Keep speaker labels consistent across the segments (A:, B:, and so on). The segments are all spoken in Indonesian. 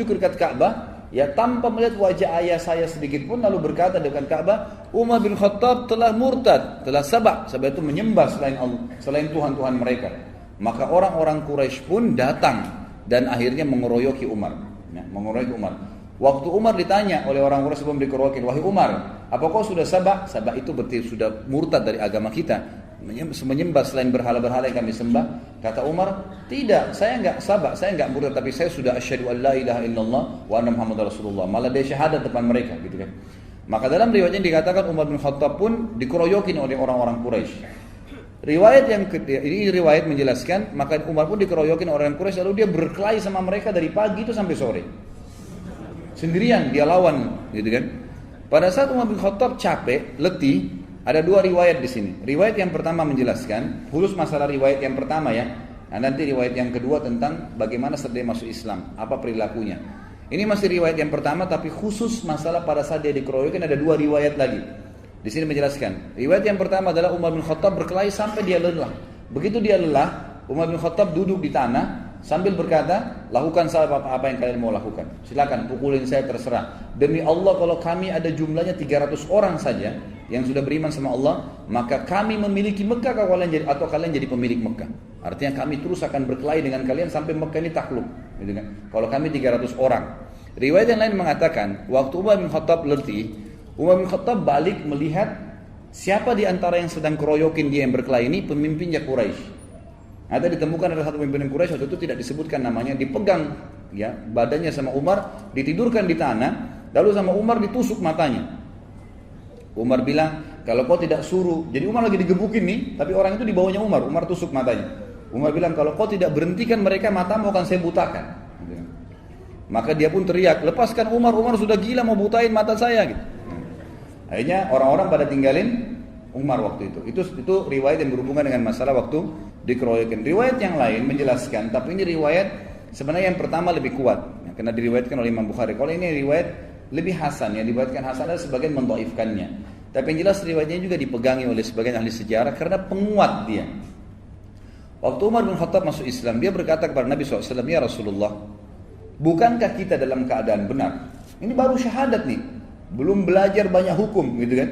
A: ke dekat Ka'bah, ya tanpa melihat wajah ayah saya sedikit pun, lalu berkata dekat Ka'bah, Umar bin Khattab telah murtad, telah sabak. Sabak itu menyembah selain Allah, selain Tuhan-Tuhan mereka. Maka orang-orang Quraisy pun datang dan akhirnya mengeroyoki Umar. Ya, mengeroyoki Umar. Waktu Umar ditanya oleh orang Quraisy sebelum dikeroyokin, wahai Umar, apa kau sudah sabak? Sabak itu berarti sudah murtad dari agama kita, menyembah selain berhala-berhala yang kami sembah. Kata Umar, tidak, saya enggak sabak, saya enggak murtad, tapi saya sudah asyhadu an la ilaha illallah wa anna muhammadar rasulullah. Malah dia syahadat depan mereka, gitu kan. Maka dalam riwayatnya dikatakan Umar bin Khattab pun dikeroyokin oleh orang-orang Quraisy. Riwayat yang ini riwayat menjelaskan, maka Umar pun dikeroyokin orang Quraisy, lalu dia berkelahi sama mereka dari pagi itu sampai sore. Sendirian dia lawan, gitu kan. Pada saat Umar bin Khattab capek, letih, ada dua riwayat di sini. Riwayat yang pertama menjelaskan, khusus masalah riwayat yang pertama ya. Nah, nanti riwayat yang kedua tentang bagaimana setelah dia masuk Islam, apa perilakunya. Ini masih riwayat yang pertama, tapi khusus masalah pada saat dia dikeroyokin ada dua riwayat lagi. Di sini menjelaskan. Riwayat yang pertama adalah Umar bin Khattab berkelahi sampai dia lelah. Begitu dia lelah, Umar bin Khattab duduk di tanah sambil berkata, lakukan saja apa yang kalian mau lakukan. Silakan pukulin saya, terserah. Demi Allah, kalau kami ada jumlahnya 300 orang saja yang sudah beriman sama Allah, maka kami memiliki Mekah atau kalian jadi pemilik Mekah. Artinya kami terus akan berkelahi dengan kalian sampai Mekah ini takluk, gitu kan? Kalau kami 300 orang. Riwayat yang lain mengatakan, waktu Umar bin Khattab letih, Umar bin Khattab balik melihat siapa di antara yang sedang keroyokin dia yang berkelahi ini, pemimpinnya Quraisy. Ada ditemukan ada satu pimpinan Quraisy, waktu itu tidak disebutkan namanya, dipegang ya badannya sama Umar, ditidurkan di tanah, lalu sama Umar ditusuk matanya. Umar bilang, kalau kau tidak suruh, jadi Umar lagi digebukin nih, tapi orang itu di bawahnya Umar tusuk matanya. Umar bilang, kalau kau tidak berhentikan mereka, matamu akan saya butakan. Maka dia pun teriak, lepaskan Umar sudah gila mau butain mata saya gitu. Akhirnya orang-orang pada tinggalin Umar waktu itu. Itu riwayat yang berhubungan dengan masalah waktu dikeroyokin. Riwayat yang lain menjelaskan, tapi ini riwayat sebenarnya yang pertama lebih kuat, ya, karena diriwayatkan oleh Imam Bukhari. Kalau ini riwayat lebih hasan, yang diriwayatkan hasan adalah sebagian mendhaifkannya. Tapi yang jelas riwayatnya juga dipegangi oleh sebagian ahli sejarah karena penguat dia. Waktu Umar bin Khattab masuk Islam, dia berkata kepada Nabi SAW, ya Rasulullah, bukankah kita dalam keadaan benar? Ini baru syahadat nih, belum belajar banyak hukum, gitu kan?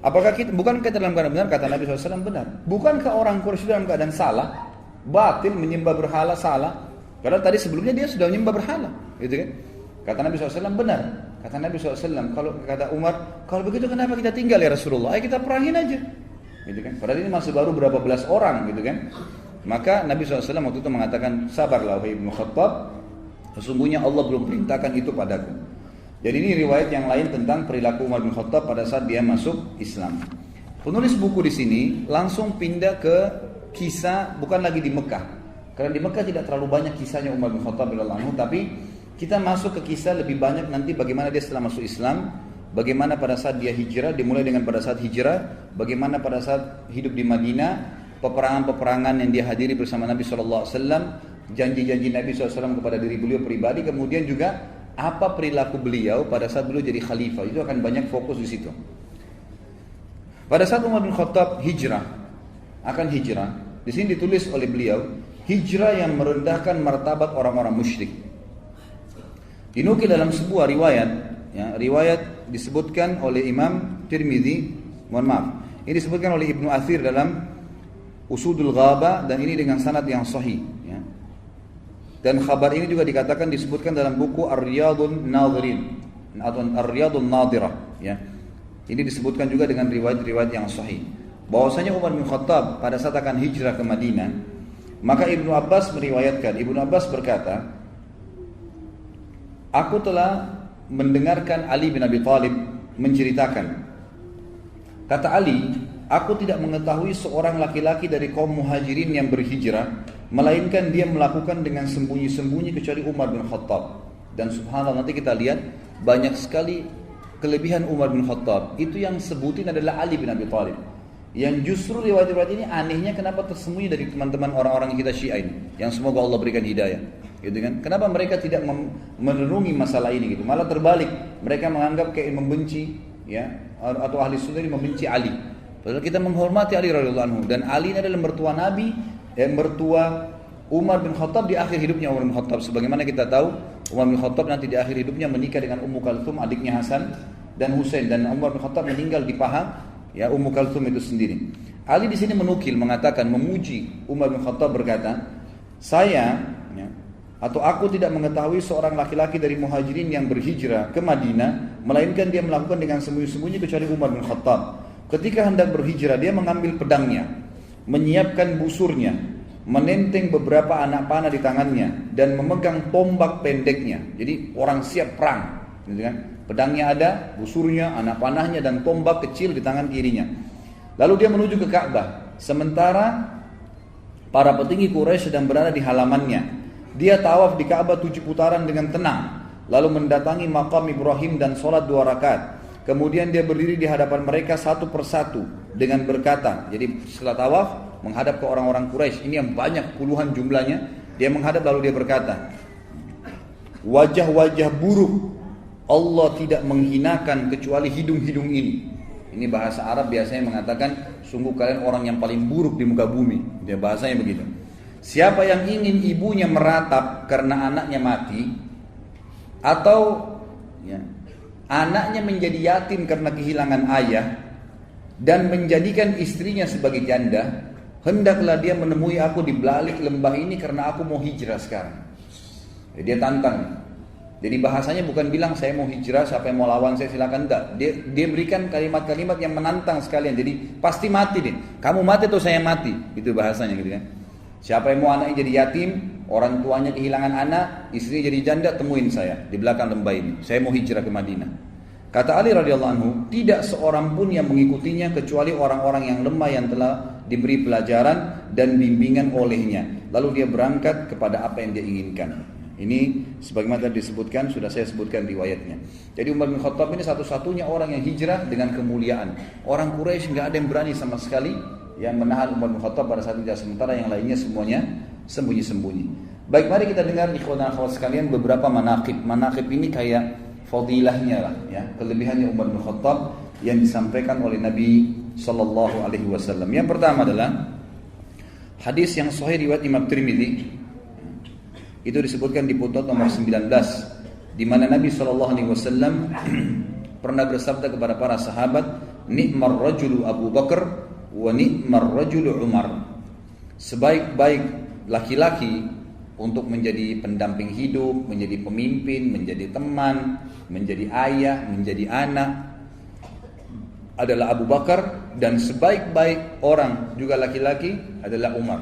A: Apakah kita, bukankah dalam keadaan benar? Kata Nabi SAW, benar. Bukankah orang Quraisy dalam keadaan salah, batil, menyembah berhala, salah? Karena tadi sebelumnya dia sudah menyembah berhala, gitu kan? Kata Nabi SAW, benar. Kata Nabi SAW, kalau kata Umar, kalau begitu kenapa kita tinggal ya Rasulullah? Ayo kita perangin aja, gitu kan? Padahal ini masih baru berapa belas orang, gitu kan? Maka Nabi SAW waktu itu mengatakan, sabarlah wahai Ibnu Khattab, sesungguhnya Allah belum perintahkan itu padaku. Jadi ini riwayat yang lain tentang perilaku Umar bin Khattab pada saat dia masuk Islam. Penulis buku di sini langsung pindah ke kisah, bukan lagi di Mekah. Karena di Mekah tidak terlalu banyak kisahnya Umar bin Khattab radhiyallahu anhu, tapi kita masuk ke kisah lebih banyak nanti bagaimana dia setelah masuk Islam, bagaimana pada saat dia hijrah, dimulai dengan pada saat hijrah, bagaimana pada saat hidup di Madinah, peperangan-peperangan yang dia hadiri bersama Nabi SAW, janji-janji Nabi SAW kepada diri beliau pribadi, kemudian juga apa perilaku beliau pada saat beliau jadi khalifah. Itu akan banyak fokus di situ. Pada saat Umar bin Khattab akan hijrah, di sini ditulis oleh beliau, hijrah yang merendahkan martabat orang-orang musyrik. Dinukil dalam sebuah riwayat, ya, riwayat disebutkan oleh Imam Tirmidzi, ini disebutkan oleh Ibnu Athir dalam Usudul Ghaba, dan ini dengan sanad yang sahih, ya. Dan khabar ini juga dikatakan disebutkan dalam buku Ar-Riyadun Nadhirin atau Ar-Riyadun Nadhirah, ya. Ini disebutkan juga dengan riwayat-riwayat yang sahih bahwasanya Umar bin Khattab pada saat akan hijrah ke Madinah, maka Ibnu Abbas meriwayatkan, Ibnu Abbas berkata, aku telah mendengarkan Ali bin Abi Thalib menceritakan, kata Ali, aku tidak mengetahui seorang laki-laki dari kaum muhajirin yang berhijrah melainkan dia melakukan dengan sembunyi-sembunyi kecuali Umar bin Khattab. Dan subhanallah, nanti kita lihat banyak sekali kelebihan Umar bin Khattab. Itu yang sebutin adalah Ali bin Abi Thalib. Yang justru riwayat-riwayat ini anehnya kenapa tersembunyi dari teman-teman orang-orang kita Syiah ini, yang semoga Allah berikan hidayah, gitu kan? Kenapa mereka tidak merenungi masalah ini gitu? Malah terbalik, mereka menganggap kayak membenci, ya, atau ahli sunnah membenci Ali. Padahal kita menghormati Ali radhiyallahu anhu, dan Ali ini adalah mertua Nabi, mertua Umar bin Khattab di akhir hidupnya Umar bin Khattab. Sebagaimana kita tahu, Umar bin Khattab nanti di akhir hidupnya menikah dengan Ummu Kalthum, adiknya Hasan dan Husain, dan Umar bin Khattab meninggal di paha ya Ummu Kalthum itu sendiri. Ali di sini menukil mengatakan, memuji Umar bin Khattab berkata, saya ya, atau aku tidak mengetahui seorang laki-laki dari muhajirin yang berhijrah ke Madinah melainkan dia melakukan dengan sembunyi-sembunyi kecuali Umar bin Khattab. Ketika hendak berhijrah dia mengambil pedangnya, menyiapkan busurnya, menenteng beberapa anak panah di tangannya dan memegang tombak pendeknya. Jadi orang siap perang, gitu kan? Pedangnya ada, busurnya, anak panahnya dan tombak kecil di tangan kirinya. Lalu dia menuju ke Ka'bah. Sementara para petinggi Quraisy sedang berada di halamannya. Dia tawaf di Ka'bah 7 putaran dengan tenang, lalu mendatangi makam Ibrahim dan sholat 2 rakaat. Kemudian dia berdiri di hadapan mereka satu persatu dengan berkata, jadi setelah tawaf menghadap ke orang-orang Quraisy, ini yang banyak puluhan jumlahnya, dia menghadap lalu dia berkata, wajah-wajah buruk Allah tidak menghinakan kecuali hidung-hidung ini. Ini bahasa Arab biasanya mengatakan, sungguh kalian orang yang paling buruk di muka bumi. Dia bahasanya begitu. Siapa yang ingin ibunya meratap karena anaknya mati, atau ya, anaknya menjadi yatim karena kehilangan ayah, dan menjadikan istrinya sebagai janda, hendaklah dia menemui aku di balik lembah ini karena aku mau hijrah sekarang. Jadi dia tantang. Jadi bahasanya bukan bilang saya mau hijrah, siapa yang mau lawan saya silakan, enggak. Dia berikan kalimat-kalimat yang menantang sekalian. Jadi pasti mati deh. Kamu mati atau saya mati? Itu bahasanya gitu kan. Siapa yang mau anaknya jadi yatim, orang tuanya kehilangan anak, istrinya jadi janda, temuin saya di belakang lembah ini. Saya mau hijrah ke Madinah. Kata Ali radhiyallahu anhu, tidak seorang pun yang mengikutinya kecuali orang-orang yang lemah yang telah diberi pelajaran dan bimbingan olehnya. Lalu dia berangkat kepada apa yang dia inginkan. Ini sebagaimana tadi disebutkan, sudah saya sebutkan riwayatnya. Jadi Umar bin Khattab ini satu-satunya orang yang hijrah dengan kemuliaan. Orang Quraisy nggak ada yang berani sama sekali yang menahan Umar bin Khattab pada saat itu, sementara yang lainnya semuanya sembunyi-sembunyi. Baik, mari kita dengar ikhwan dan akhwat sekalian beberapa manaqib. Manaqib ini kayak fadilahnya lah, ya, kelebihannya Umar bin Khattab yang disampaikan oleh Nabi sallallahu alaihi wasallam. Yang pertama adalah hadis yang sahih riwayat Imam Tirmidzi. Itu disebutkan di footnote nomor 19, di mana Nabi sallallahu alaihi wasallam pernah bersabda kepada para sahabat, "Ni'mar rajulu Abu Bakar wa ni'mar rajulu Umar." Sebaik-baik laki-laki untuk menjadi pendamping hidup, menjadi pemimpin, menjadi teman, menjadi ayah, menjadi anak adalah Abu Bakar, dan sebaik-baik orang juga laki-laki adalah Umar.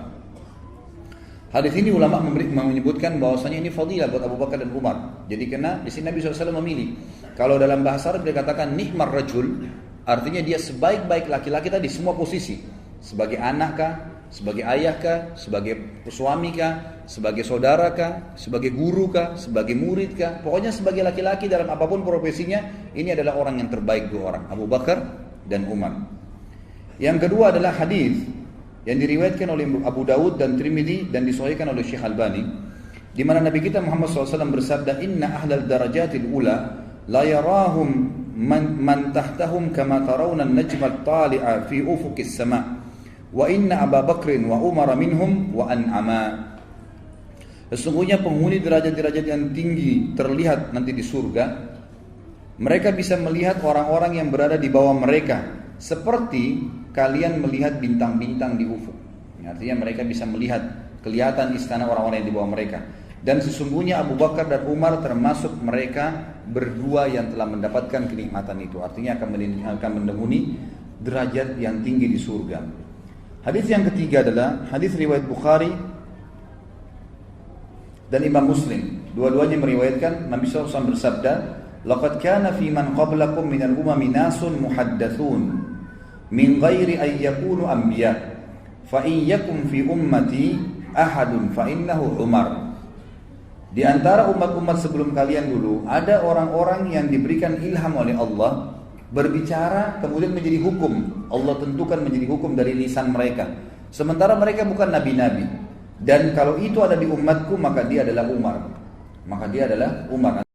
A: Hadis ini ulama menyebutkan bahwasanya ini fadilah buat Abu Bakar dan Umar. Jadi karena di sini Nabi SAW memilih. Kalau dalam bahasa Arab dia katakan ni'mar rajul, artinya dia sebaik-baik laki-laki tadi semua posisi. Sebagai anak kah, sebagai ayah kah, sebagai suami kah, sebagai saudara kah, sebagai guru kah, sebagai murid kah, pokoknya sebagai laki-laki dalam apapun profesinya, ini adalah orang yang terbaik dua orang, Abu Bakar dan Umar. Yang kedua adalah hadis yang diriwayatkan oleh Abu Dawud dan Tirmidzi dan disahihkan oleh Syekh Albani, di mana Nabi kita Muhammad SAW bersabda, "Inna ahlal darajatil ula la yarahum man tahtahum kama tarawna an-najma at-tali'a fi ufuqis sama'. Wa inna Abu Bakrin wa Umar minhum wa an'ama." Sesungguhnya penghuni derajat-derajat yang tinggi terlihat nanti di surga. Mereka bisa melihat orang-orang yang berada di bawah mereka seperti kalian melihat bintang-bintang di ufuk. Artinya mereka bisa melihat, kelihatan istana orang-orang yang di bawah mereka. Dan sesungguhnya Abu Bakar dan Umar termasuk mereka berdua yang telah mendapatkan kenikmatan itu. Artinya akan menemui derajat yang tinggi di surga. Hadis yang ketiga adalah hadis riwayat Bukhari dan Imam Muslim. Dua-duanya meriwayatkan Nabi SAW bersabda, "Laqad kana fi man qablakum minal umami nasun muhaddathun min ghairi ay yakunu anbiya fa in yakum fi ummati ahadun fa innahu Umar." Di antara umat-umat sebelum kalian dulu ada orang-orang yang diberikan ilham oleh Allah berbicara kemudian menjadi hukum. Allah tentukan menjadi hukum dari lisan mereka. Sementara mereka bukan nabi-nabi. Dan kalau itu ada di umatku maka dia adalah Umar. Maka dia adalah Umar.